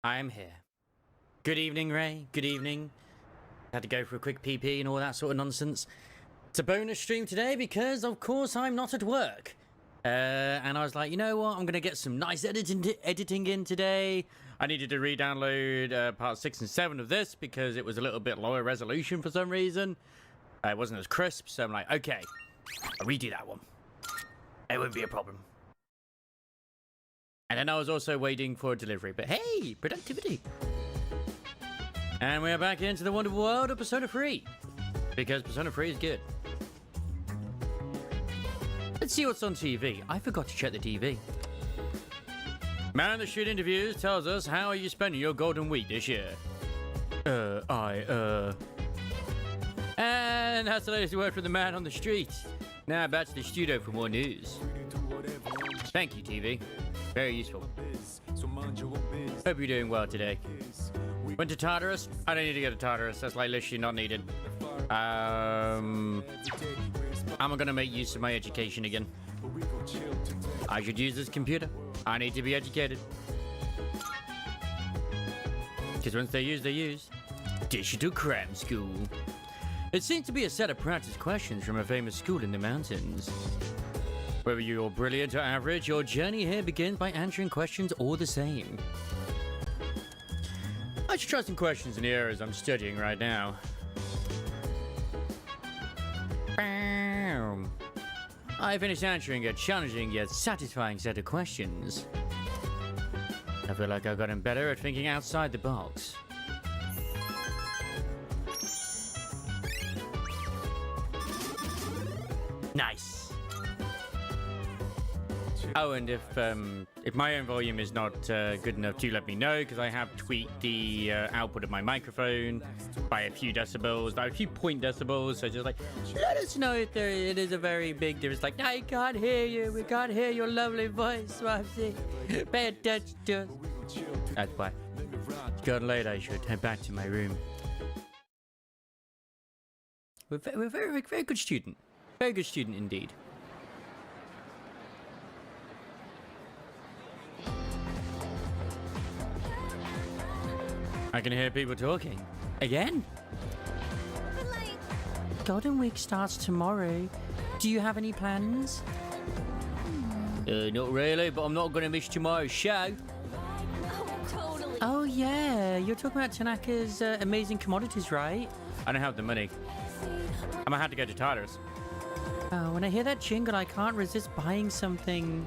I am here. Good evening, Ray. Good evening. Had to go for a quick PP and all that sort of nonsense. It's a bonus stream today because, of course, I'm not at work. And I was like, you know what? I'm going to get some nice editing in today. I needed to re-download part 6 and 7 of this because it was a little bit lower resolution for some reason. It wasn't as crisp, so I'm like, okay, I'll redo that one. It wouldn't be a problem. And then I was also waiting for a delivery. But hey, productivity. And we're back into the wonderful world of Persona 3. Because Persona 3 is good. Let's see what's on TV. I forgot to check the TV. Man in the Street Interviews tells us, how are you spending your golden week this year? And that's the latest word from the man on the street. Now back to the studio for more news. Thank you, TV. Very useful. Hope you're doing well today. Went to Tartarus? I don't need to go to Tartarus. That's like literally not needed. I'm gonna make use of my education again. I should use this computer. I need to be educated. Because once they use. Digital cram school. It seems to be a set of practice questions from a famous school in the mountains. Whether you're brilliant or average, your journey here begins by answering questions all the same. I should try some questions in the areas I'm studying right now. Bam. I finished answering a challenging yet satisfying set of questions. I feel like I've gotten better at thinking outside the box. Nice. Oh, and if my own volume is not good enough, do let me know, because I have tweaked the output of my microphone by a few decibels, by a few point decibels. So just like, let us know if it is a very big difference. Like, I can't hear you. We can't hear your lovely voice, Swapsy. Pay attention to us. That's why. It's got late. I should head back to my room. We're a very, very good student. Very good student indeed. I can hear people talking. Again? Golden Week starts tomorrow. Do you have any plans? Not really, but I'm not going to miss tomorrow's show. Totally. Oh, yeah. You're talking about Tanaka's amazing commodities, right? I don't have the money. I'm going to have to go to Tartarus. Oh, when I hear that jingle, I can't resist buying something.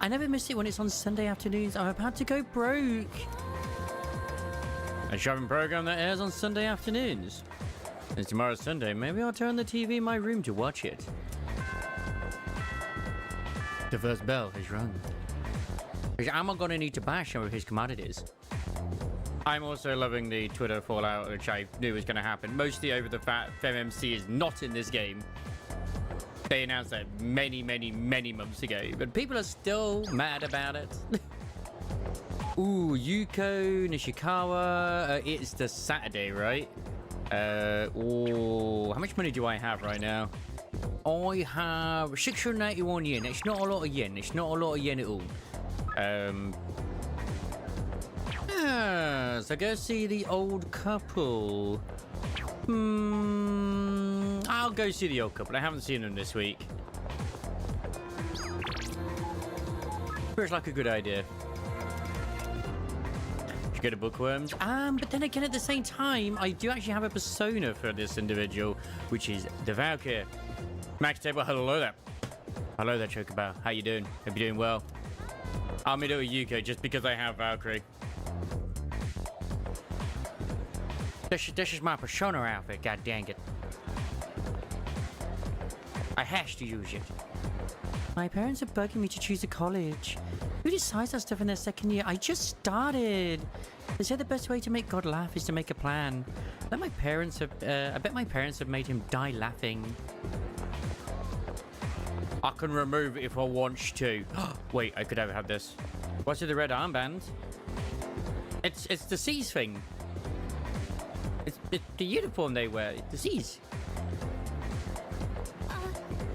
I never miss it when it's on Sunday afternoons. I'm about to go broke. A shopping program that airs on Sunday afternoons. It's tomorrow's Sunday. Maybe I'll turn the TV in my room to watch it. The first bell has rung. Am I gonna need to buy some of his commodities? I'm also loving the Twitter fallout, which I knew was gonna happen. Mostly over the fact FMMC is not in this game. They announced that many months ago, but people are still mad about it. Ooh, Yuko, Nishikawa. It's the Saturday, right? Oh, how much money do I have right now? I have 681 yen. It's not a lot of yen. It's not a lot of yen at all. So go see the old couple. I'll go see the old couple. I haven't seen them this week. Feels like a good idea. Go to Bookworms. But then again, at the same time, I do actually have a persona for this individual, which is the Valkyrie. Max Table, hello there. Hello there, Chocobo. How you doing? Hope you're doing well. I'll meet up with Yuko just because I have Valkyrie. This is my persona outfit, god dang it. I have to use it. My parents are bugging me to choose a college. Who decides that stuff in their second year? I just started. They said the best way to make God laugh is to make a plan. I bet my parents have made him die laughing. I can remove it if I want to. Wait, I could ever have this. What's with the red armband? It's the C's thing. It's the uniform they wear. It's the C's.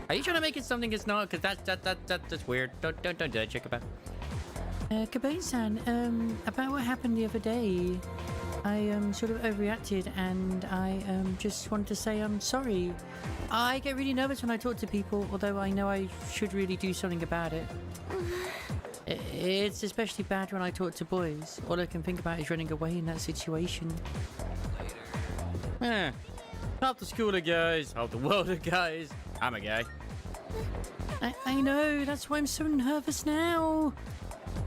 Are you trying to make it something it's not? Because that's weird. Don't do that, Chickabah. Kabane-san, about what happened the other day, I sort of overreacted, and I just wanted to say I'm sorry. I get really nervous when I talk to people, although I know I should really do something about it. It's especially bad when I talk to boys. All I can think about is running away in that situation. Half the school are guys, half the world are guys. I'm a guy. I know, that's why I'm so nervous now.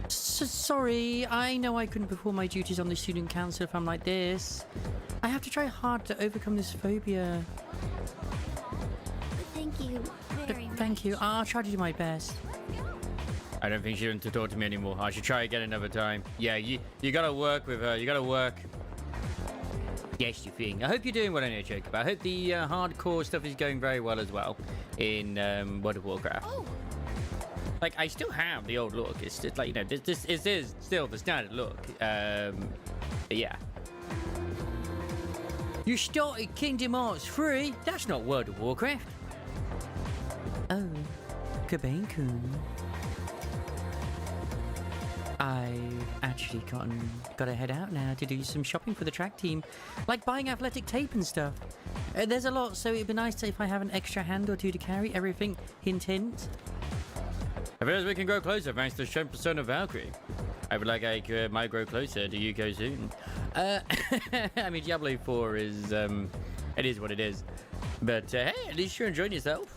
Sorry, I know I couldn't perform my duties on the student council if I'm like this. I have to try hard to overcome this phobia. Thank you very much. Thank you. I'll try to do my best. I don't think she wants to talk to me anymore. I should try again another time. Yeah, you gotta work with her. You gotta work. Yes, you think. I hope you're doing what I know, Jacob. I hope the hardcore stuff is going very well as well in World of Warcraft. Oh. Like, I still have the old look. It's just like, you know, this is still the standard look. But yeah. You started Kingdom Hearts 3? That's not World of Warcraft. Oh, Kabane-kun. I've actually gotta head out now to do some shopping for the track team. Like buying athletic tape and stuff. There's a lot, so it'd be nice if I have an extra hand or two to carry everything. Hint, hint. I suppose we can grow closer thanks to Shem Persona Valkyrie. I would like I might grow closer to Yuko soon. I mean, Diablo 4 is, it is what it is. But, hey, at least you're enjoying yourself.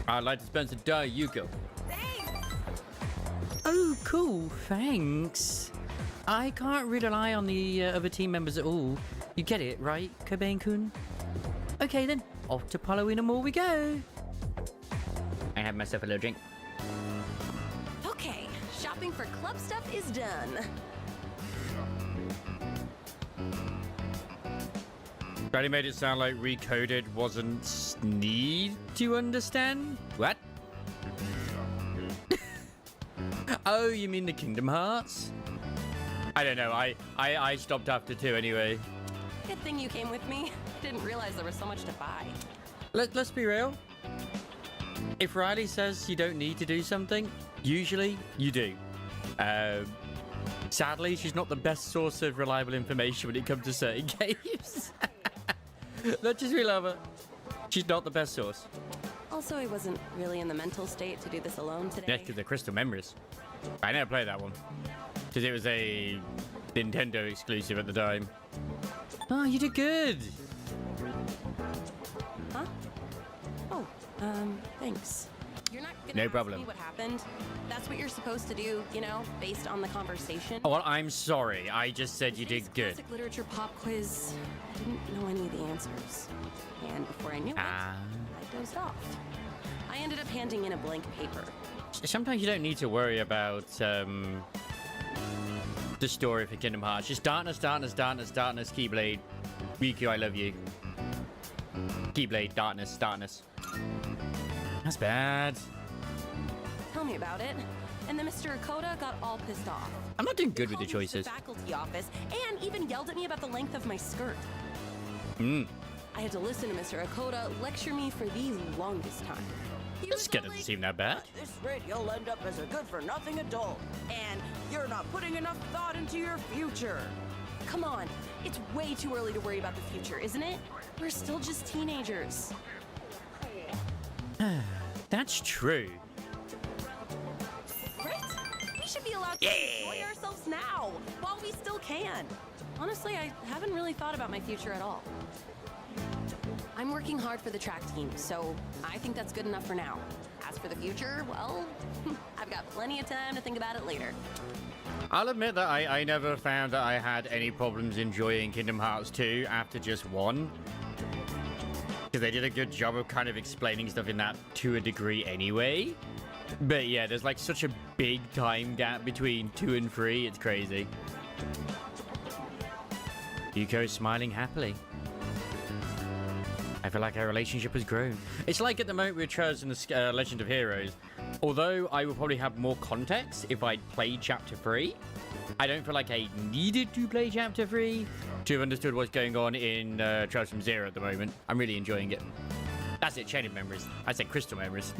I'd like to spend some time with Yuko. Thanks. Oh, cool. Thanks. I can't really rely on the other team members at all. You get it, right, Kabane-kun? Okay, then. Off to Palo Mall we go. I have myself a little drink. Okay, shopping for club stuff is done. Brady made it sound like Recoded wasn't need to understand. What? Oh, you mean the Kingdom Hearts? I don't know. I stopped after 2 anyway. Good thing you came with me. Didn't realize there was so much to buy. Let's be real. If Riley says you don't need to do something, usually you do. Sadly, she's not the best source of reliable information when it comes to certain games. Let's just we love her. She's not the best source. Also, I wasn't really in the mental state to do this alone today. Yeah, because they're Crystal Memories. I never played that one. Because it was a Nintendo exclusive at the time. Oh, you did good. Huh? Oh, thanks. You're not gonna No ask problem. me what happened. That's what you're supposed to do, you know, based on the conversation. Oh, well, I'm sorry. I just said you did good. Classic literature pop quiz. I didn't know any of the answers. And before I knew it, I dozed off. I ended up handing in a blank paper. Sometimes you don't need to worry about the story for Kingdom Hearts. Just darkness, darkness, darkness, darkness, Keyblade. Riku, I love you. Keyblade, darkness, darkness. That's bad. Tell me about it. And then Mr. Akoda got all pissed off. I'm not doing good with the Called me to choices. the faculty office and even yelled at me about the length of my skirt. I had to listen to Mr. Akoda lecture me for the longest time. He This was guy all doesn't like, seem that bad. At this rate, you'll end up as a good-for-nothing adult. And you're not putting enough thought into your future. Come on, it's way too early to worry about the future, isn't it? We're still just teenagers. That's true. Right? We should be allowed to enjoy ourselves now, while we still can. Honestly, I haven't really thought about my future at all. I'm working hard for the track team, so I think that's good enough for now. As for the future, well, I've got plenty of time to think about it later. I'll admit that I never found that I had any problems enjoying Kingdom Hearts 2 after just 1. Because they did a good job of kind of explaining stuff in that to a degree anyway. But yeah, there's like such a big time gap between 2 and 3, it's crazy. Yuko's smiling happily. I feel like our relationship has grown. It's like at the moment with Trez and the Legend of Heroes. Although I would probably have more context if I'd played Chapter 3, I don't feel like I needed to play Chapter 3 to have understood what's going on in Trails from Zero at the moment. I'm really enjoying it. That's it, Chain of Memories. I said Crystal Memories.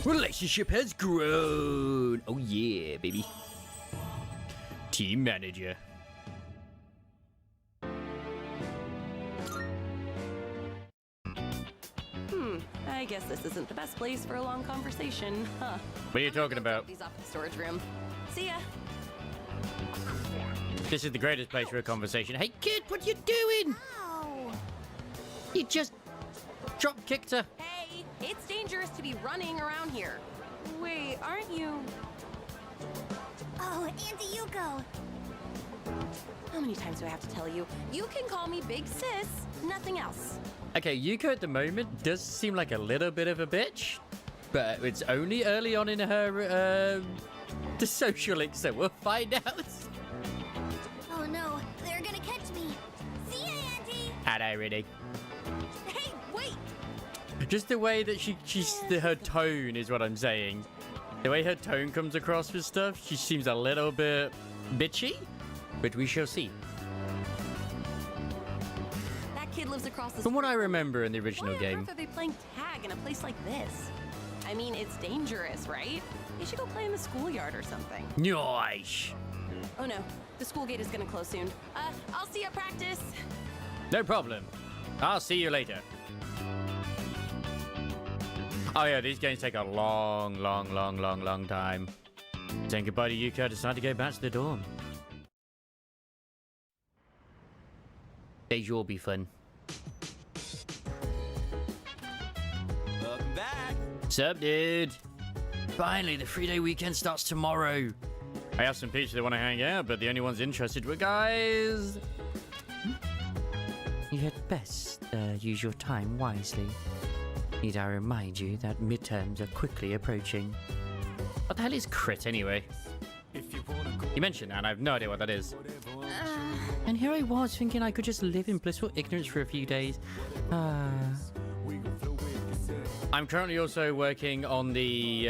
Relationship has grown. Oh yeah, baby. Team manager. I guess this isn't the best place for a long conversation, huh? What are you talking about? These off in the storage room. See ya. This is the greatest place for a conversation. Hey kid, what you doing? Ow. You just drop kicked her. Hey, it's dangerous to be running around here. Wait, aren't you? Oh, Auntie Yuko. How many times do I have to tell you? You can call me Big Sis, nothing else. Okay, Yuko at the moment does seem like a little bit of a bitch, but it's only early on in her the social link, so we'll find out. Oh no, they're gonna catch me. See ya, Auntie. Hello, really. Hey, wait! Just the way that her tone is what I'm saying. The way her tone comes across with stuff, she seems a little bit bitchy, but we shall see. That kid lives across the From what I street. remember in the original Why on game. earth are they playing tag in a place like this? I mean, it's dangerous, right? They should go play in the schoolyard or something. Nice. Oh no, the school gate is gonna close soon. I'll see you at practice. No problem. I'll see you later. Oh yeah, these games take a long time. Saying goodbye to Yuko, I decided to go back to the dorm. Days will be fun. Welcome back. Sup, dude? Finally, the 3-day weekend starts tomorrow. I asked some peeps they want to hang out, but the only ones interested were guys. You had best use your time wisely. Need I remind you that midterms are quickly approaching. What the hell is crit anyway? You mentioned that, and I have no idea what that is. And here I was thinking I could just live in blissful ignorance for a few days. I'm currently also working on the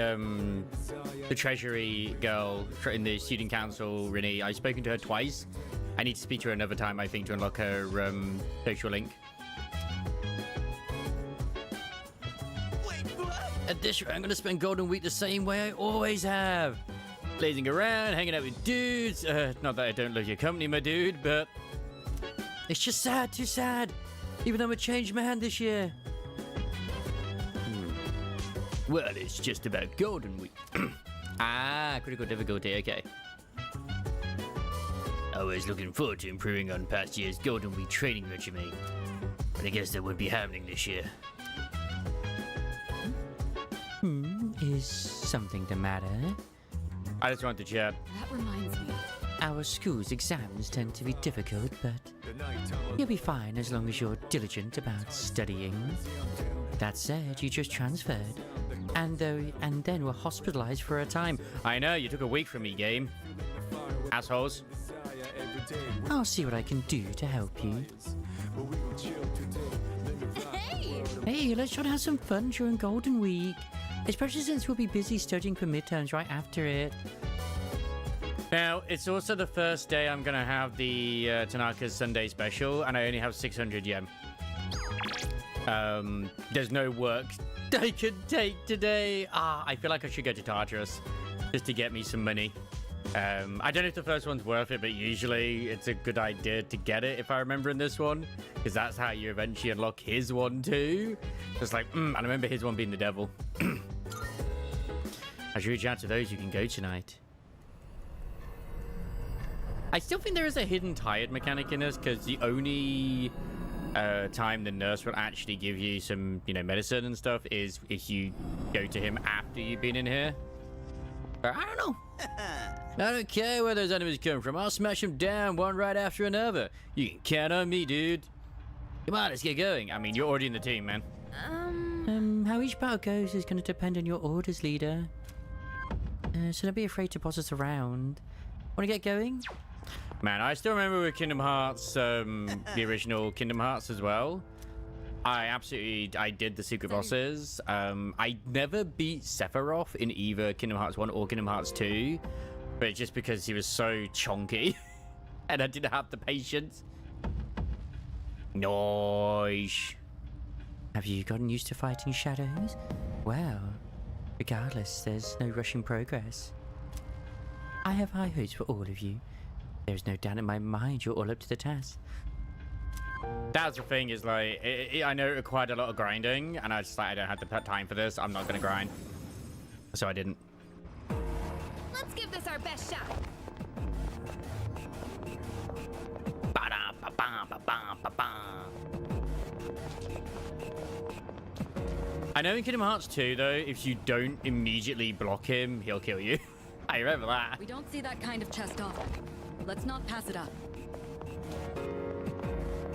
treasury girl in the student council, Rini. I've spoken to her twice. I need to speak to her another time, I think, to unlock her social link. At this rate, I'm going to spend Golden Week the same way I always have. Blazing around, hanging out with dudes. Not that I don't love your company, my dude, but it's just sad, too sad. Even though I'm a changed man this year. Well, it's just about Golden Week. Critical difficulty, okay. I was looking forward to improving on past year's Golden Week training regimen, but I guess that won't be happening this year. Is something the matter? I just want to chat. That reminds me. Our school's exams tend to be difficult, but you'll be fine as long as you're diligent about studying. That said, you just transferred, and then were hospitalized for a time. I know, you took a week from me, game. Assholes. I'll see what I can do to help you. Hey! Hey, let's try to have some fun during Golden Week. Especially since we'll be busy studying for midterms right after it. Now, it's also the first day I'm going to have the Tanaka's Sunday special, and I only have 600 yen. There's no work I can take today. I feel like I should go to Tartarus just to get me some money. I don't know if the first one's worth it, but usually it's a good idea to get it if I remember in this one, because that's how you eventually unlock his one too. Just like, I remember his one being the devil. I should reach out to those who can go tonight. I still think there is a hidden tired mechanic in this, because the only time the nurse will actually give you some, medicine and stuff is if you go to him after you've been in here. But I don't know. I don't care where those enemies come from. I'll smash them down one right after another. You can count on me, dude. Come on, let's get going. I mean, you're already in the team, man. How each battle goes is going to depend on your orders, leader. So don't be afraid to boss us around. Want to get going? Man, I still remember with Kingdom Hearts, the original Kingdom Hearts as well. I did the secret bosses. I never beat Sephiroth in either Kingdom Hearts 1 or Kingdom Hearts 2. But just because he was so chonky. And I didn't have the patience. Nice. Have you gotten used to fighting shadows? Well, Regardless, there's no rushing progress. I have high hopes for all of you. There's no doubt in my mind you're all up to the task. That's the thing, is like, I know it required a lot of grinding, and I just like, I don't have the time for this. I'm not going to grind. So I didn't. Let's give this our best shot. I know in Kingdom Hearts 2, though, if you don't immediately block him, he'll kill you. I remember that. We don't see that kind of chest often. Let's not pass it up.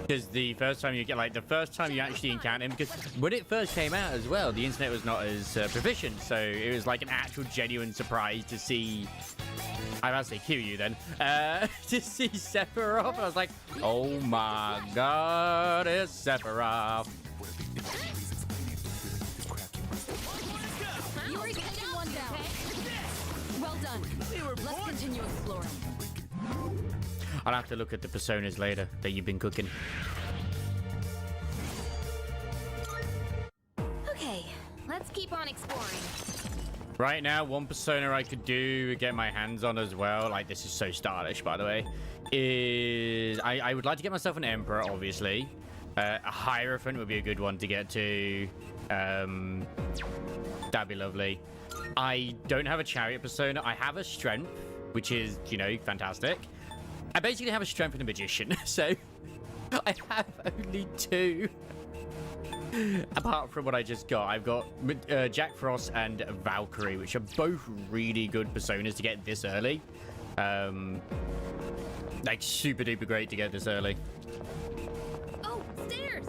Because the first time you get, like, the first time you actually encounter him, because when it first came out as well, the internet was not as proficient, so it was like an actual genuine surprise to see, I was about to say Kiryu then, to see Sephiroth. I was like, oh my god, it's Sephiroth. Yuri's taking one down. Well done. Let's continue exploring. I'll have to look at the personas later that you've been cooking. Okay, let's keep on exploring. Right now, one persona I could do, get my hands on as well, like this is so stylish, by the way, is I would like to get myself an Emperor, obviously. A Hierophant would be a good one to get to. That'd be lovely. I don't have a Chariot persona. I have a Strength, which is, you know, fantastic. I basically have a Strength and a Magician, so I have only two. Apart from what I just got, I've got Jack Frost and Valkyrie, which are both really good personas to get this early. Like, super duper great to get this early. Oh, stairs!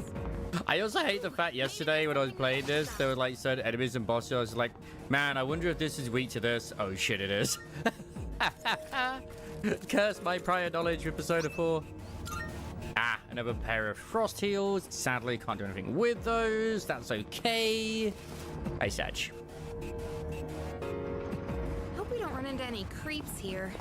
I also hate the fact yesterday when I was playing this, there were like certain enemies and bosses. I was like, man, I wonder if this is weak to this. Oh shit, it is. Curse my prior knowledge with Persona 4. Ah, another pair of frost heals. Sadly, can't do anything with those. That's okay. Hey, Sag. Hope we don't run into any creeps here.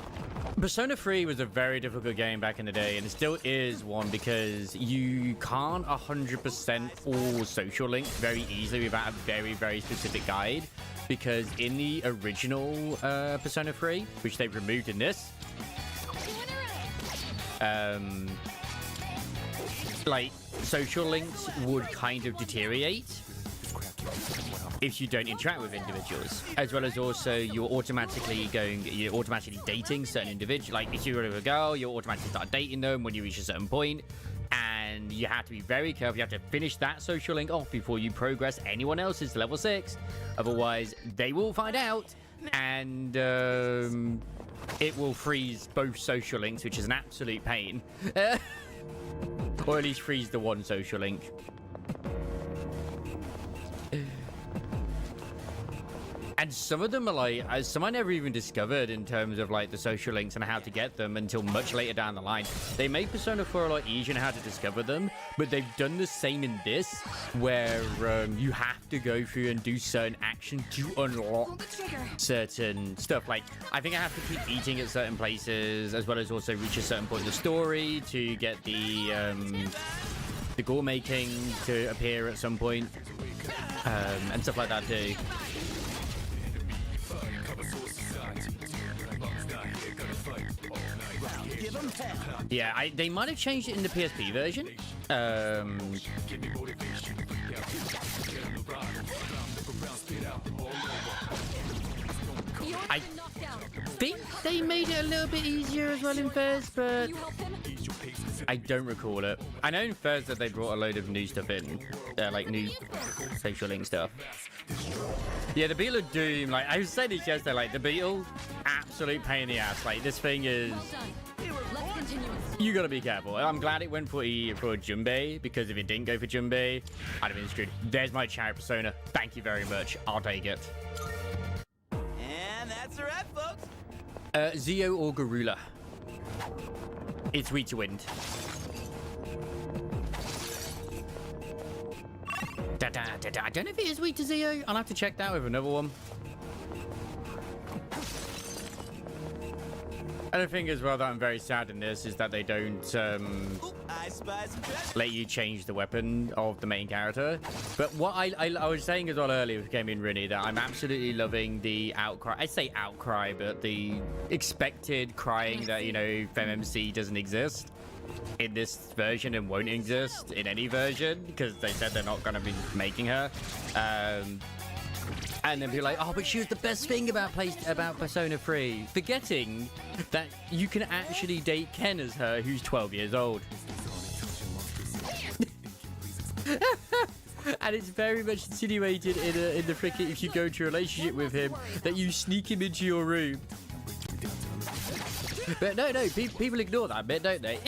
Persona 3 was a very difficult game back in the day, and it still is one because you can't 100% all social link very easily without a very, very specific guide. Because in the original Persona 3, which they've removed in this, like, social links would kind of deteriorate if you don't interact with individuals, as well as also you're automatically dating certain individuals. Like, if you're with a girl, you'll automatically start dating them when you reach a certain point, and you have to be very careful. You have to finish that social link off before you progress anyone else's to level 6. Otherwise, they will find out, and it will freeze both social links, which is an absolute pain. Or at least freeze the one social link. And some of them are like, some I never even discovered in terms of like the social links and how to get them until much later down the line. They made Persona 4 a lot easier on how to discover them, but they've done the same in this, where you have to go through and do certain action to unlock certain stuff. Like, I think I have to keep eating at certain places, as well as also reach a certain point in the story to get the gore making to appear at some point, and stuff like that too. Yeah, they might have changed it in the PSP version. I think they made it a little bit easier as well in Fez, but I don't recall it. I know in Fez that they brought a load of new stuff in, like new facial link stuff. Yeah, the Beetle of Doom, like I was saying this yesterday, like the Beetle, absolute pain in the ass. Like this thing is, you gotta be careful. I'm glad it went for Junbei, because if it didn't go for Junbei, I'd have been screwed. There's my Chariot persona. Thank you very much. I'll take it. And that's a wrap, folks. Zio or Garula. It's weak to wind. I don't know if it is weak to Zio. I'll have to check that with another one. And the thing as well that I'm very sad in this is that they don't let you change the weapon of the main character. But what I was saying as well earlier with Game in Rini, that I'm absolutely loving the outcry. I say outcry, but the expected crying that, you know, FemMC doesn't exist in this version and won't exist in any version because they said they're not going to be making her. And then be like, oh, but she was the best thing about Persona 3. Forgetting that you can actually date Ken as her, who's 12 years old. And it's very much insinuated in the freaking, if you go into a relationship with him, that you sneak him into your room. But no, people ignore that bit, don't they?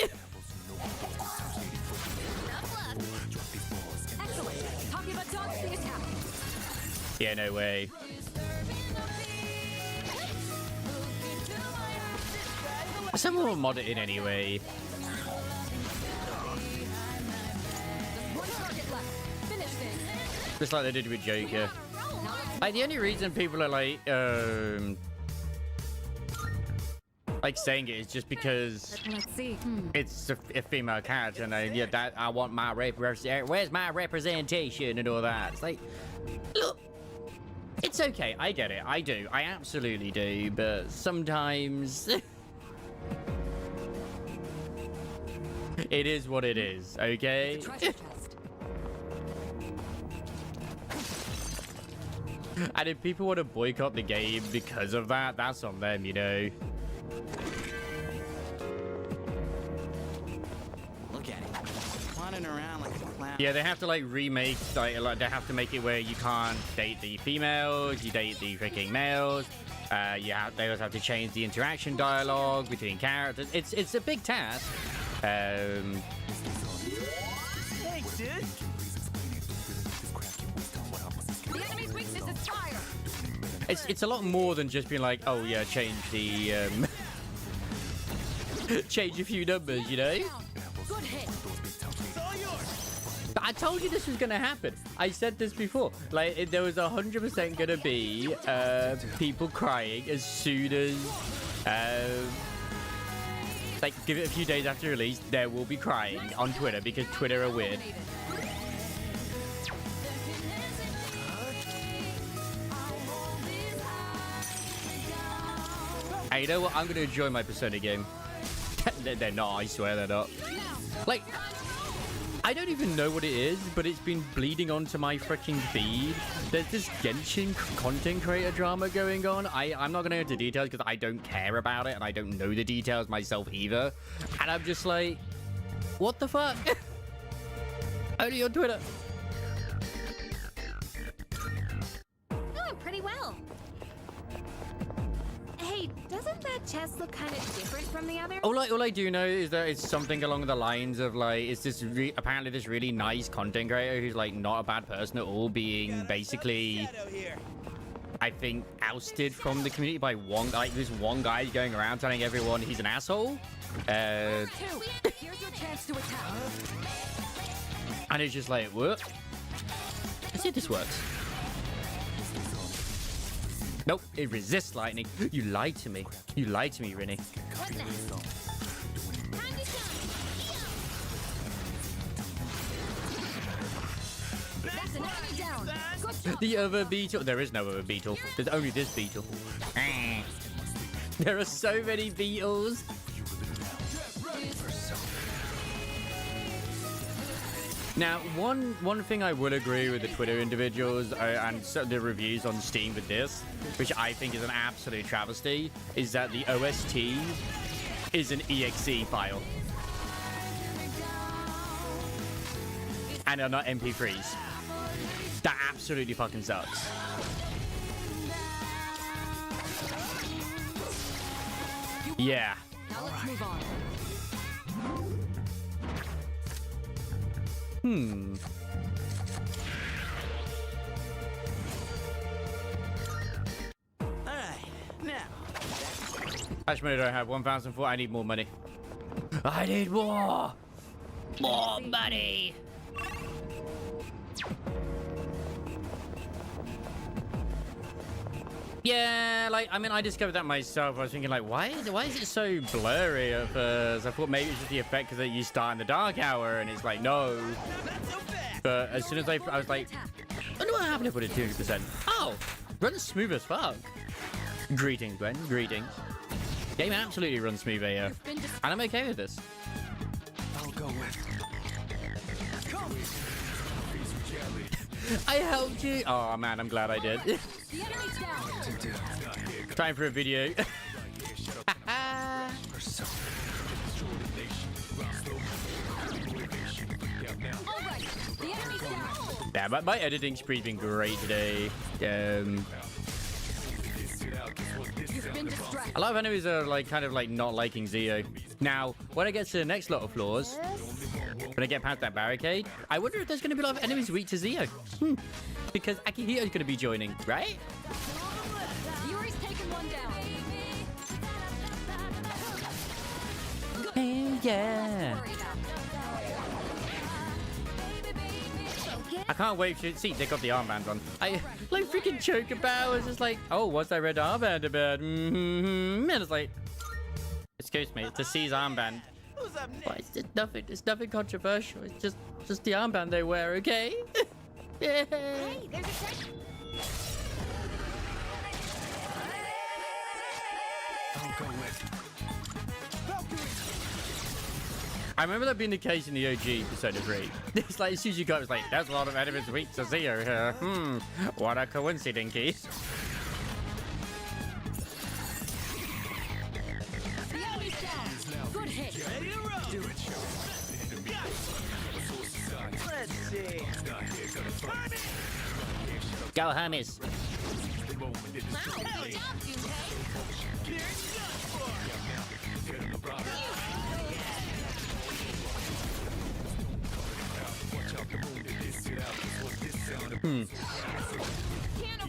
Excellent. Talking about dogs, the attack. Yeah, no way. Someone will mod it in anyway. One target left. Finish this. Just like they did with Joker. Like, the only reason people are like saying it is just because Let's see. it's a female character, and yeah, that I want my where's my representation and all that. It's like, look, it's okay. I get it. I do. I absolutely do. But sometimes it is what it is. Okay. Treasure chest. And if people want to boycott the game because of that, that's on them, you know. Look at it. Running around like a clown. Yeah, they have to like remake, like they have to make it where you can't date the females, you date the freaking males. They also have to change the interaction dialogue between characters. It's a big task. Thanks, dude. The enemy's weakness is fire. It's a lot more than just being like, oh yeah, change the change a few numbers, you know. Good hit. But I told you this was gonna happen. I said this before. Like, there was 100% gonna be people crying as soon as like, give it a few days after release. There will be crying on Twitter because Twitter are weird. Hey, you know what? I'm gonna enjoy my Persona game. They're not. I swear they're not. Like, I don't even know what it is, but it's been bleeding onto my freaking feed. There's this Genshin content creator drama going on. I'm not going to go into details because I don't care about it and I don't know the details myself either. And I'm just like, what the fuck? Only on Twitter. Doing pretty well. Hey, doesn't that chest look kind of different from the other? All I do know is that it's something along the lines of like, it's this apparently this really nice content creator who's like not a bad person at all, being basically, I think, ousted from the community by this one guy going around telling everyone he's an asshole. Here's your chance to attack. And it's just like, what? Let's see if this works. Nope, it resists lightning. You lied to me. You lied to me, Rini. That's an enemy down. Good job. The other beetle. There is no other beetle. There's only this beetle. There are so many beetles. Now, one thing I will agree with the Twitter individuals and the reviews on Steam with this, which I think is an absolute travesty, is that the OST is an EXE file. And they're not MP3s. That absolutely fucking sucks. Yeah. Now let's move on. Alright, now. How much money do I have? 1,004. I need more money. I need more. More money. Yeah, like, I mean, I discovered that myself. I was thinking, like, why is it so blurry at first? I thought maybe it's just the effect because you start in the dark hour, and it's like, no. But as soon as I was like, I wonder what happened if I put it 200%. Oh, runs smooth as fuck. Greetings, Gwen. Greetings. Game absolutely runs smooth here. And I'm okay with this. I'll go with. I helped you. Oh, man, I'm glad I did. The enemy's down. Time for a video. All right. The enemy's down. Yeah, but my editing spree's been great today. You've been distracted. A lot of enemies are like kind of like not liking Zio. Now, when I get to the next lot of floors, when I get past that barricade, I wonder if there's going to be a lot of enemies weak to Zio. Because Akihito's going to be joining, right? Yuri's taken one down. Hell yeah. Worry about. I can't wait to see they got the armband on. I like freaking Chocobo was just like, oh, what's that red armband about? And it's like, excuse me, it's the C's armband. Who's up Why, next? it's nothing controversial. It's just the armband they wear, okay? Yeah. Hey, there's a check. I'll go with. I remember that being the case in the OG Persona 3. It's like, as soon as you got it, was like, there's a lot of enemies weak to Zio here. What a coincidence. The enemy's down. Good hit. Ready to roll. Do it. Let's see. Go, Hermes.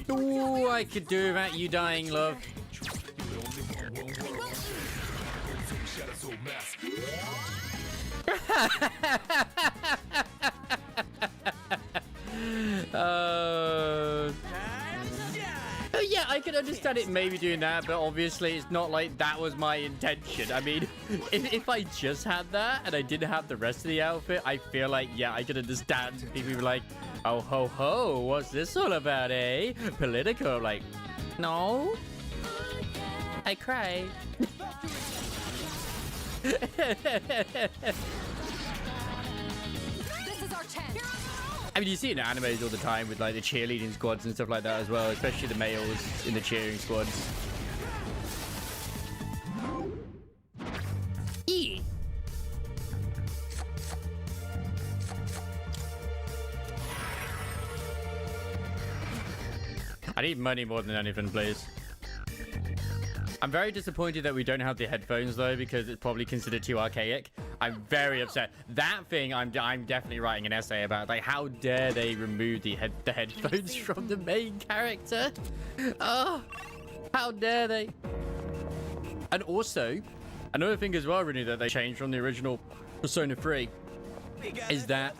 Ooh, I could do without you dying, love. Oh yeah, I can understand it maybe doing that, but obviously it's not like that was my intention. I mean, if I just had that and I didn't have the rest of the outfit, I feel like, yeah, I could understand people be like, oh ho ho, what's this all about, eh? Political, like, no. I cry. This is our chance. I mean, you see it in animes all the time with like the cheerleading squads and stuff like that as well, especially the males in the cheering squads. E. I need money more than anything, please. I'm very disappointed that we don't have the headphones though, because it's probably considered too archaic. I'm very upset. That thing, I'm definitely writing an essay about. Like, how dare they remove the headphones from the main character? Oh, how dare they? And also, another thing as well, really, that they changed from the original Persona 3 is that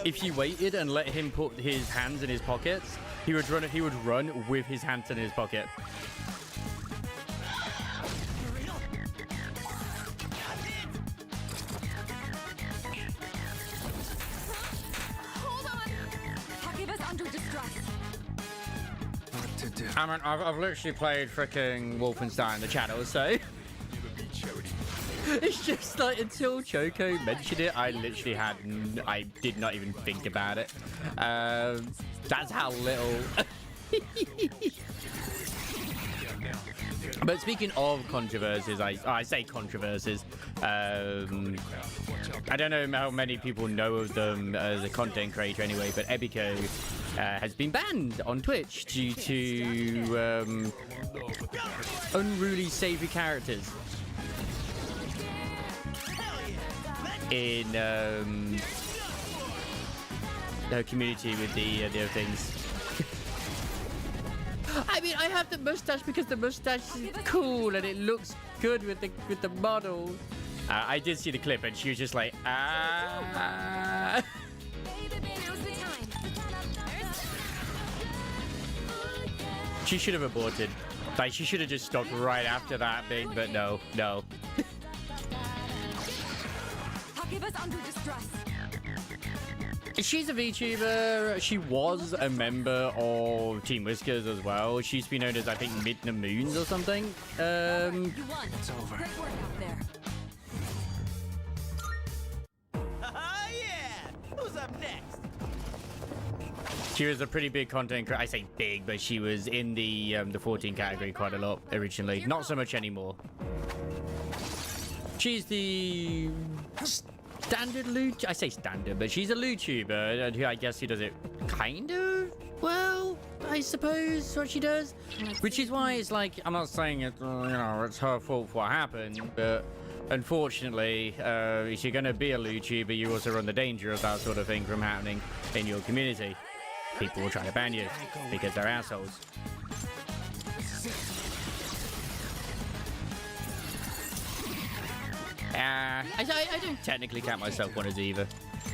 if you waited and let him put his hands in his pockets, he would run with his hands in his pocket. I mean, I've literally played freaking Wolfenstein the channel, so it's just like until Choco mentioned it, I literally I did not even think about it. That's how little. But speaking of controversies, I say controversies. I don't know how many people know of them as a content creator anyway, but Ebiko has been banned on Twitch due to unruly savvy characters in her community with the other things. I mean, I have the mustache because the mustache is cool and it looks good with the model. I did see the clip and she was just like, ah. She should have aborted. Like, she should have just stopped right after that big, but no. Hakiba's under distress. She's a VTuber. She was a member of Team Whiskers as well. She used to be known as, I think, Midna Moons or something. You won. It's over. Great work out there. Yeah! Who's up next? She was a pretty big content creator. I say big, but she was in the 14 category quite a lot originally. Not so much anymore. She's the standard loot. I say standard, but she's a YouTuber who I guess who does it kind of well, I suppose what she does. Which is why it's like, I'm not saying it, it's her fault for what happened, but unfortunately, if you're going to be a YouTuber, you also run the danger of that sort of thing from happening in your community. People will try to ban you because they're assholes. I don't technically count myself one as either.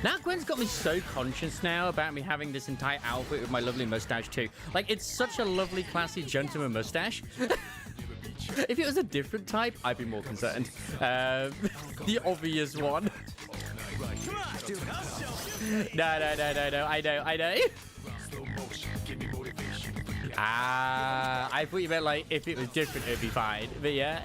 Now Gwen's got me so conscious now about me having this entire outfit with my lovely mustache too. Like, it's such a lovely, classy gentleman mustache. If it was a different type, I'd be more concerned. The obvious one. Come on, dude, I'll show you. No, I know. I thought you meant like if it was different, it'd be fine. But yeah.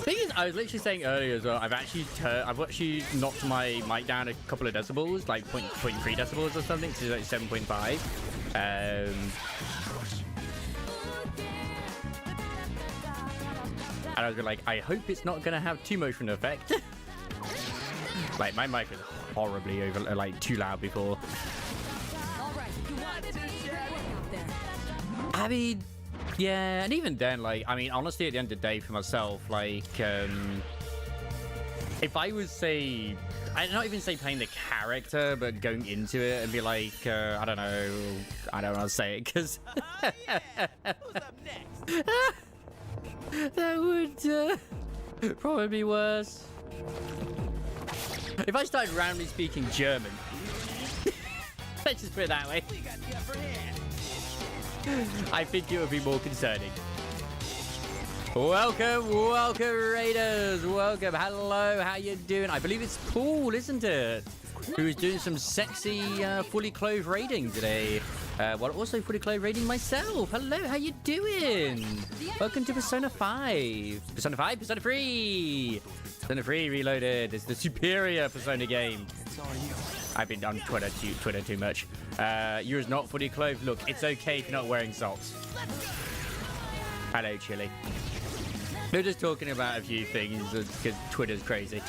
Thing is, I was literally saying earlier as well, I've actually knocked my mic down a couple of decibels, like 0.3 decibels or something, to like 7.5. And I was like, I hope it's not going to have too much of an effect. Like, my mic was horribly over, like, too loud before. All right, you won. Great work out there. I mean, yeah, and even then, like, I mean, honestly, at the end of the day, for myself, like, if I was, say, I'd not even say playing the character, but going into it and be like, I don't want to say it, because Who's up next? that would probably be worse. If I started randomly speaking German, let's just put it that way, We got the upper hand. I think it would be more concerning. Welcome, Raiders. Welcome. Hello, how you doing? I believe it's Paul, isn't it? Who's doing some sexy fully clothed raiding today. Well, also fully clothed raiding myself. Hello, how you doing? Welcome to Persona 5. Persona 5? Persona 3. Persona 3 Reloaded. It's the superior Persona game. It's all you. I've been on Twitter too much. Yours not fully clothed. Look, it's okay if you're not wearing socks. Hello, Chili. We're just talking about a few things because Twitter's crazy.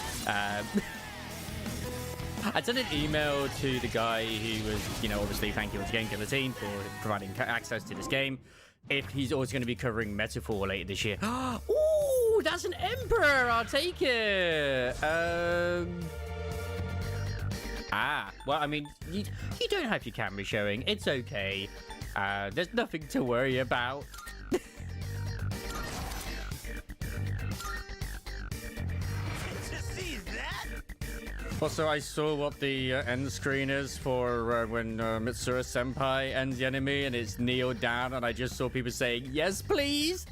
I sent an email to the guy who was, obviously thank you once again, Killer Team, for providing access to this game. If he's always going to be covering Metaphor later this year. Ooh, that's an Emperor. I'll take it. Well, I mean, you don't have your camera showing. It's okay. There's nothing to worry about. Just see that? Also, I saw what the end screen is for when Mitsuru Senpai ends the enemy and it's kneeled down, and I just saw people saying, yes, please.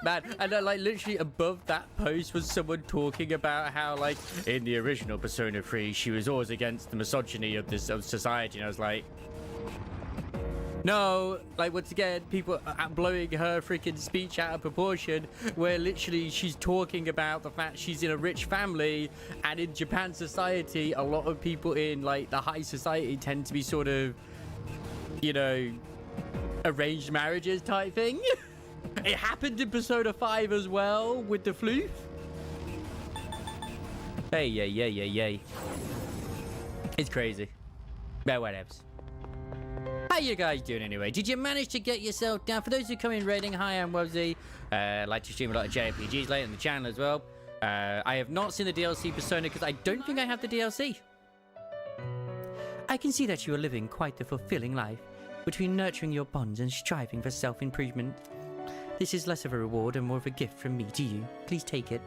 Man, and like literally above that post was someone talking about how, like, in the original Persona 3, she was always against the misogyny of society, and I was like, no, like, once again, people are blowing her freaking speech out of proportion, where literally she's talking about the fact she's in a rich family, and in Japan society, a lot of people in, like, the high society tend to be sort of, arranged marriages type thing. It happened in Persona 5 as well, with the floof. Hey, yay. It's crazy. But whatevs. How you guys doing anyway? Did you manage to get yourself down? For those who come in raiding, hi, I'm Wubsy. I like to stream a lot of JRPGs later on the channel as well. I have not seen the DLC Persona because I don't think I have the DLC. I can see that you are living quite the fulfilling life between nurturing your bonds and striving for self-improvement. This is less of a reward and more of a gift from me to you. Please take it.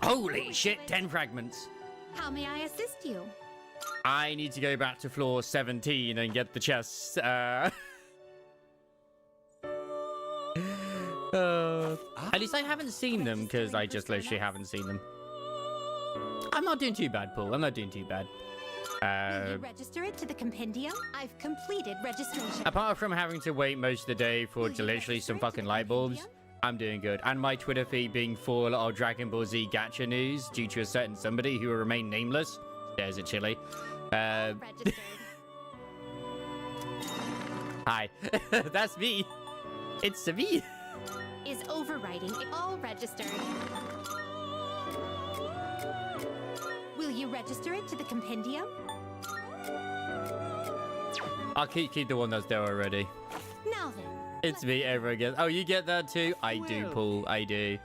Holy shit, 10 fragments. How may I assist you? I need to go back to floor 17 and get the chests. At least I haven't seen them because I just literally haven't seen them. I'm not doing too bad, Paul. I'm not doing too bad. Will you register it to the compendium? I've completed registration. Apart from having to wait most of the day for literally some fucking light bulbs, I'm doing good. And my Twitter feed being full of Dragon Ball Z gacha news due to a certain somebody who will remain nameless. There's a chili. Registered. Hi. That's me. It's me. Is overriding all registered. Will you register it to the compendium? I'll keep the one that's there already. Now then. It's me ever again. Oh, you get that too? I do, Well, Paul. I do.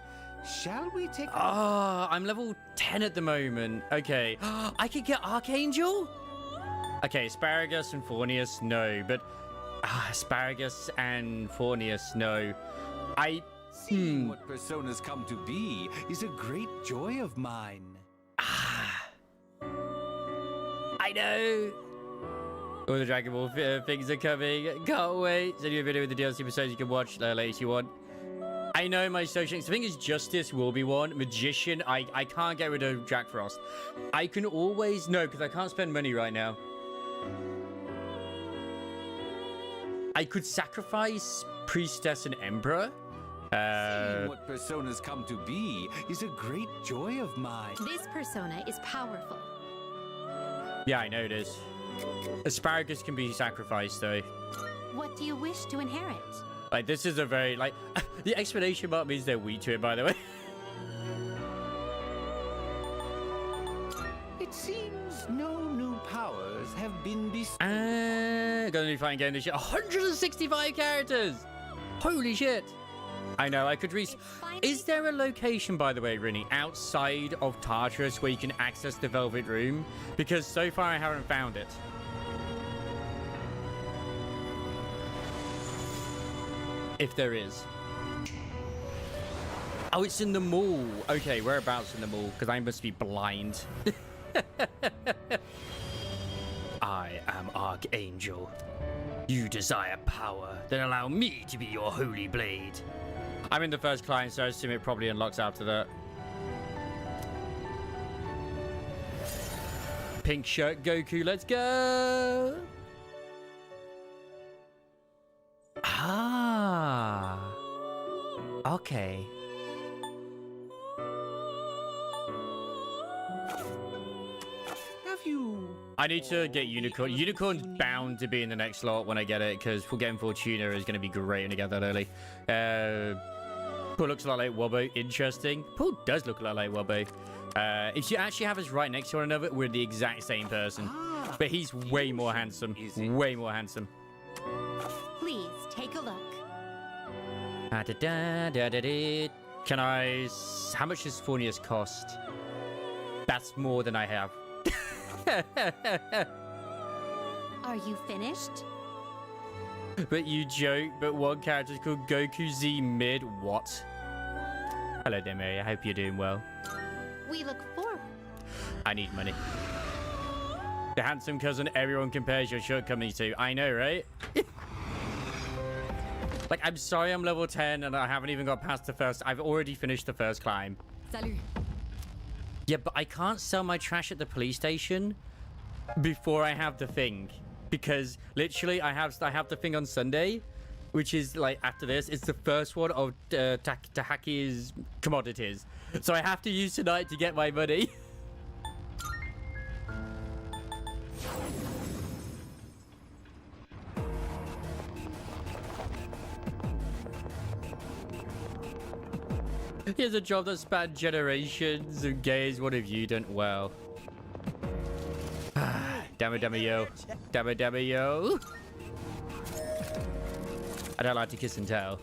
Shall we take Oh, I'm level 10 at the moment. Okay. I could get Archangel? Okay, Asparagus and Fornius, no. But Asparagus and Fornius, no. Seeing what personas come to be is a great joy of mine. I know. All the Dragon Ball things are coming. Can't wait. Send you a video with the DLC episodes you can watch later if you want. I know my social links. The thing is, Justice will be one. Magician, I can't get rid of Jack Frost. I can always... No, because I can't spend money right now. I could sacrifice Priestess and Emperor. Seeing what personas come to be is a great joy of mine. This persona is powerful. Yeah, I know it is. Asparagus can be sacrificed, though. What do you wish to inherit? Like, this is a very, like... the exclamation mark means they're weak to it, by the way. It seems no new powers have been bestowed. Gonna be fine getting this shit. 165 characters! Holy shit! I know, I could reach... Is there a location, by the way, Rinny, outside of Tartarus where you can access the Velvet Room? Because so far I haven't found it. If there is. Oh, it's in the mall. Okay, whereabouts in the mall? Because I must be blind. I am Archangel. You desire power, then allow me to be your holy blade. I'm in the first client, so I assume it probably unlocks after that. Pink shirt Goku, let's go! Ah. Okay. Have you... I need to get Unicorn. Unicorn's bound to be in the next slot when I get it, because getting Fortuna is going to be great when I get that early. Paul looks a lot like Wobbo. Interesting. Paul does look a lot like Wobbo. If you actually have us right next to one another, we're the exact same person. But he's way more handsome. Way more handsome. Please take a look. Can I... How much does Fornius cost? That's more than I have. Are you finished? But you joke, but one character is called Goku Z Mid. What? Hello there, Mary. I hope you're doing well. We look forward. I need money. The handsome cousin everyone compares your shortcomings to. I know, right? Like, I'm sorry I'm level 10 and I haven't even got past the first... I've already finished the first climb. Salut. Yeah, but I can't sell my trash at the police station before I have the thing. Because literally I have the thing on Sunday, which is like after this. It's the first one of Tahaki's commodities. So I have to use tonight to get my money. Here's a job that spanned generations of gays. What have you done? Well. Damn it, yo. Damn it, yo. I don't like to kiss and tell.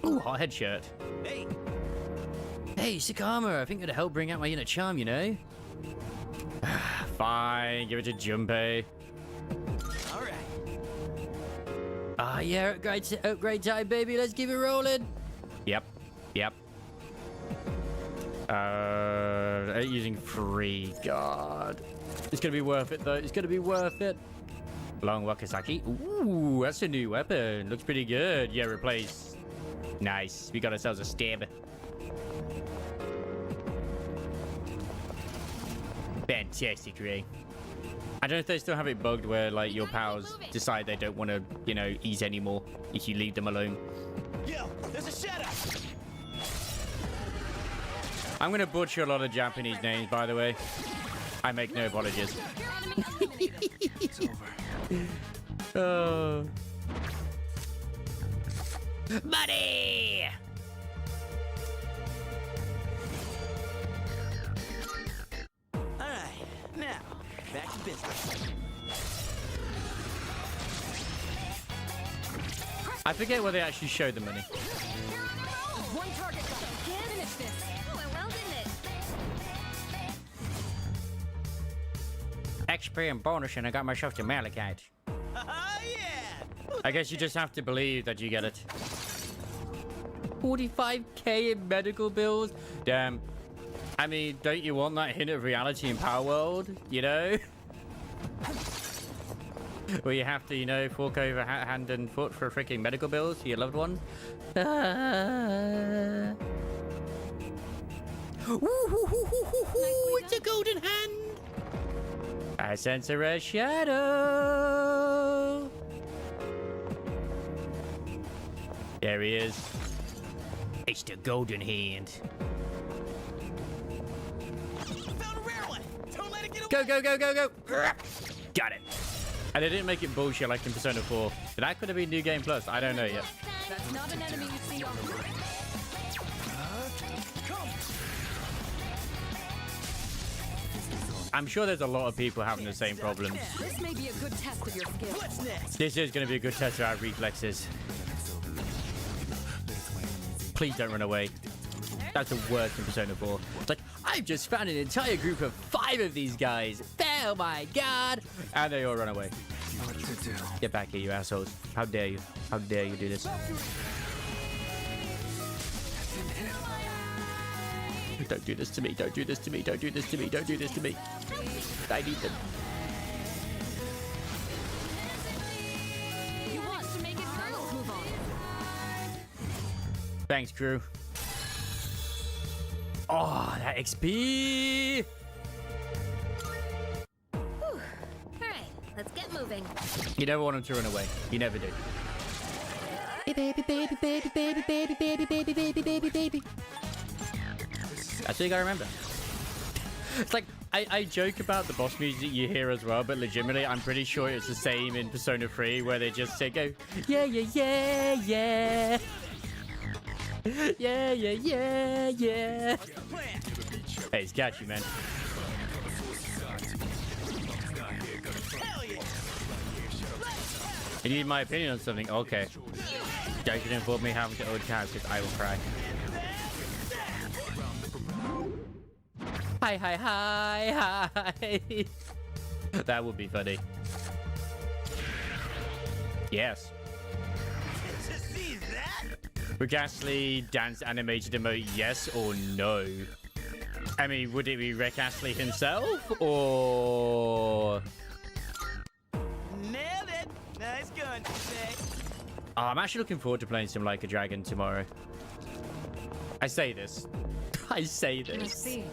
Ooh, hot head shirt. Hey, Hey, Sakama, I think it'd help bring out my inner charm, you know? Fine, give it to Junpei. all right. Ah, yeah, upgrade time, baby. Let's keep it rolling. Yep. Using free. God. It's gonna be worth it, though. It's gonna be worth it. Long Wakasaki. Ooh, that's a new weapon. Looks pretty good. Yeah, replace. Nice. We got ourselves a stab. Fantastic, Ray. I don't know if they still have it bugged where, like, your pals decide they don't want to, you know, eat anymore if you leave them alone. Yo, there's a setup. I'm gonna butcher a lot of Japanese names, by the way. I make no apologies. It's over. Oh. Money! All right, now back to business. I forget where they actually show the money. One target left. Finish this. Oh, it well, didn't it? XP and bonus, and I got myself to Malachite. Yeah. I guess you just have to believe that you get it. 45k in medical bills? Damn. I mean, don't you want that hint of reality in Power World? You know? Where you have to, you know, fork over hand and foot for freaking medical bills for your loved ones? Ooh, it's a golden hand! I sense a red shadow! There he is. It's the golden hand. Found a rare one. Don't let it get away. Go, go, go, go, go! Got it. And they didn't make it bullshit like in Persona 4. That could have been New Game Plus. I don't know yet. That's not an enemy you see on. I'm sure there's a lot of people having the same problems. This may be a good test of your skills. What's next? This is going to be a good test of our reflexes. Please don't run away. That's the worst in Persona 4. It's like, I've just found an entire group of 5 of these guys. Oh my god. And they all run away. Get back here, you assholes. How dare you? How dare you do this? Don't do this to me. Don't do this to me. Don't do this to me. Don't do this to me. I need them. You want to make it so? Let's move on. Thanks, crew. Oh, that XP! All right, let's get moving. You never want him to run away. You never do. Baby, baby, baby, baby, baby, baby, baby, baby, baby, baby. That's what you gotta remember. It's like, I joke about the boss music you hear as well, but legitimately, I'm pretty sure it's the same in Persona 3, where they just say, go, yeah, yeah, yeah, yeah. Yeah, yeah, yeah, yeah. Hey, it's catchy, man. You need my opinion on something? Okay. Don't involve me having to own cows because I will cry. Hi, hi, hi, hi. That would be funny. Yes. To see that? Would Astley dance animated emote, yes or no? I mean, would it be Rick Astley himself, or... Nailed it. Nice gun, say. Oh, I'm actually looking forward to playing some Like a Dragon tomorrow. I say this. I say this. Let's see.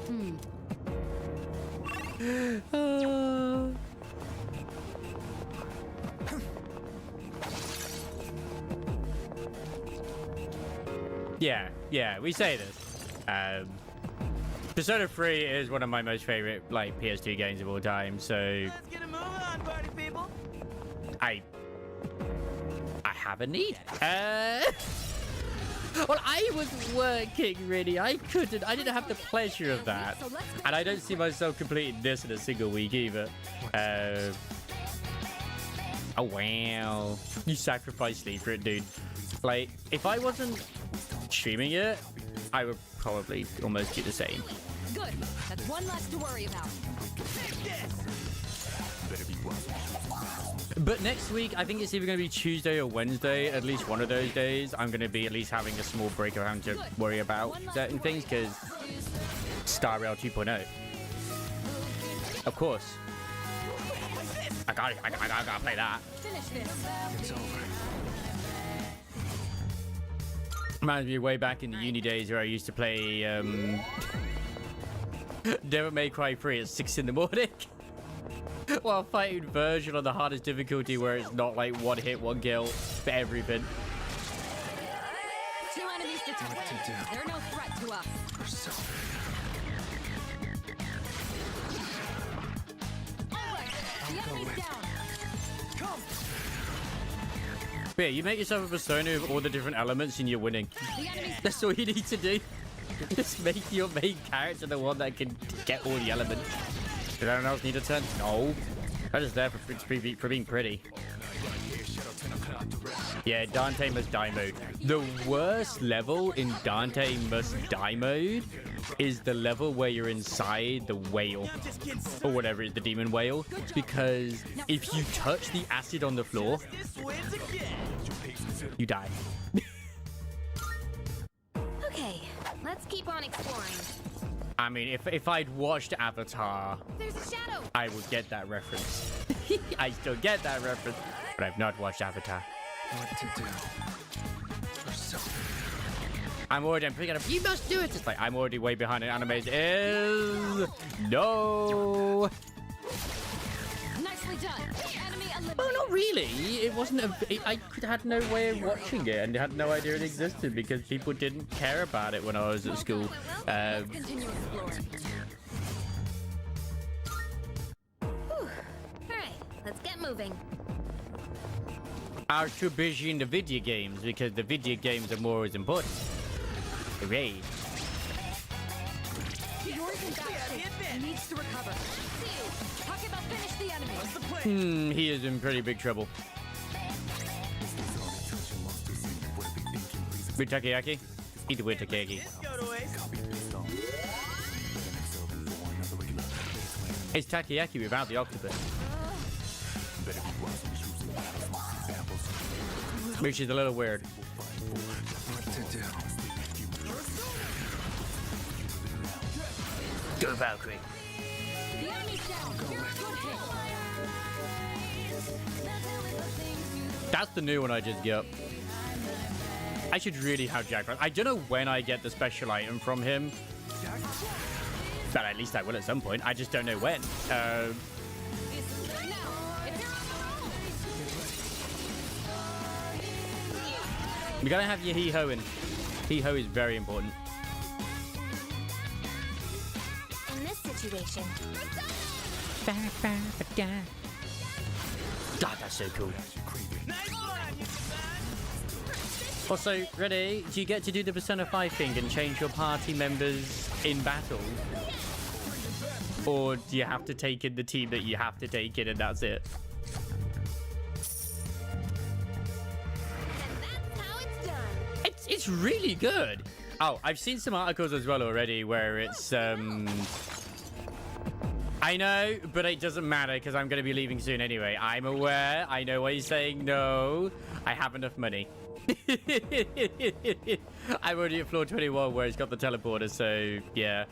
Yeah, we say this. Persona 3 is one of my most favorite, like, PS2 games of all time, so Let's get a move on, party people. I have a need. Well, I was working, really. I didn't have the pleasure of that. And I don't see myself completing this in a single week either. Oh, wow. You sacrificed sleep for it, dude. Like, if I wasn't streaming it, I would probably almost do the same. Good. That's one less to worry about. But next week, I think it's either going to be Tuesday or Wednesday. At least one of those days, I'm going to be at least having a small break of having to worry about certain things, because Star Rail 2.0. Of course. gotta play that. Finish this. It's over. Reminds me way back in the uni days where I used to play Devil May Cry 3 at 6 in the morning. While fighting Virgil on the hardest difficulty where it's not like one hit, one kill for everything. 2 enemies detected. What to do? They're no threat to us. Persona. All right. The enemy's down. But yeah, you make yourself a persona with all the different elements and you're winning. The enemy's That's all you need to do. Just make your main character the one that can get all the elements. Did anyone else need a turn? No. I'm just there for being pretty. Yeah, Dante must die mode. The worst level in Dante must die mode is the level where you're inside the whale. Or whatever it is, the demon whale. Because if you touch the acid on the floor, you die. Okay, let's keep on exploring. I mean, if I'd watched Avatar, There's a shadow. I would get that reference. I still get that reference, but I've not watched Avatar. What to do? Persona. I'm picking up. You must do it. It's like I'm already way behind in animes. Is no. nicely done. Enemy eliminated. Oh, not really. It wasn't I had no way of watching it and had no idea it existed because people didn't care about it when I was at school. Continue exploring. All right, let's get moving. I was too busy in the video games because the video games are more as important. Hooray. Yours in bad shape. Needs to recover. Talk about finish the enemy. He is in pretty big trouble. With takoyaki? Eat the weird takoyaki. It's takoyaki without the octopus. Which is a little weird. What to do? Go Valkyrie. The enemy's down. Good hit. That's the new one I just got. I should really have Jackpot. I don't know when I get the special item from him. But at least I will at some point. I just don't know when. We gotta have your hee-ho in. Hee-ho is very important. In this situation, God, that's so cool. Also, ready? Do you get to do the Persona 5 thing and change your party members in battle? Or do you have to take in the team that you have to take in and that's it? and that's how it's done. It's really good. Oh, I've seen some articles as well already where it's I know, but it doesn't matter because I'm going to be leaving soon anyway. I'm aware. I know why you're saying no. I have enough money. I'm already at floor 21 where it's got the teleporter, so yeah.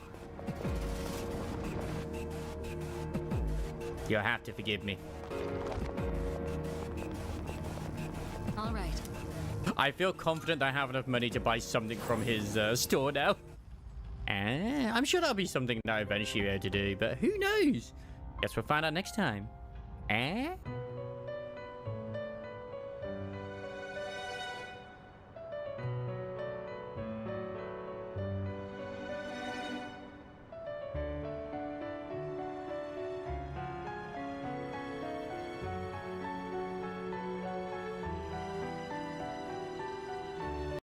You'll have to forgive me. All right. I feel confident that I have enough money to buy something from his store now. I'm sure that'll be something that I eventually be able to do, but who knows? Guess we'll find out next time.